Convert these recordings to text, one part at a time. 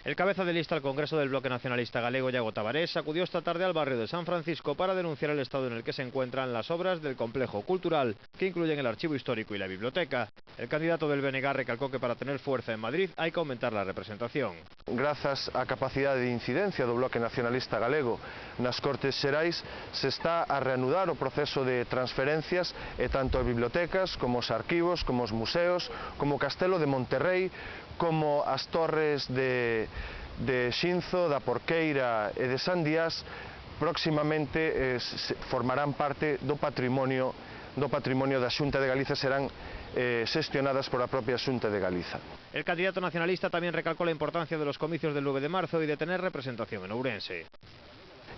El cabeza de lista al Congreso del Bloque Nacionalista Galego, Iago Tavares, acudió esta tarde al barrio de San Francisco para denunciar el estado en el que se encuentran las obras del complejo cultural, que incluyen el archivo histórico y la biblioteca. El candidato del BNG recalcó que para tener fuerza en Madrid hay que aumentar la representación. Grazas á capacidade de incidencia do Bloque Nacionalista Galego nas Cortes Xerais, se está a reanudar o proceso de transferencias e tanto as bibliotecas, como os arquivos, como os museos, como o Castelo de Monterrey, como as torres de Xinzo, da Porqueira e de San Díaz, próximamente formarán parte do patrimonio da Xunta de Galiza, serán xestionadas por a propia Xunta de Galiza. El candidato nacionalista también recalcó la importancia de los comicios del 9 de marzo y de tener representación en Ourense.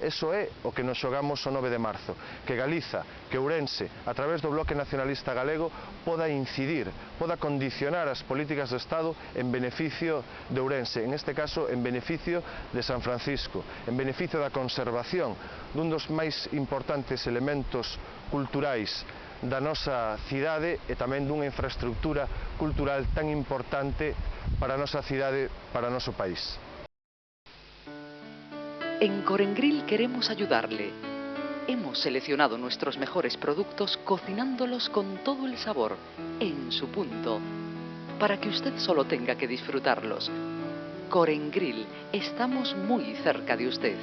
Eso é o que nos xogamos o 9 de marzo, que Galiza, que Ourense, a través do Bloque Nacionalista Galego, poda incidir, poda condicionar as políticas do Estado en beneficio de Ourense, en este caso en beneficio de San Francisco, en beneficio da conservación dun dos máis importantes elementos culturais da nosa cidade e tamén dunha infraestructura cultural tan importante para a nosa cidade, para o noso país. En Corengril queremos ayudarle. Hemos seleccionado nuestros mejores productos cocinándolos con todo el sabor, en su punto, para que usted solo tenga que disfrutarlos. Corengril, estamos muy cerca de usted.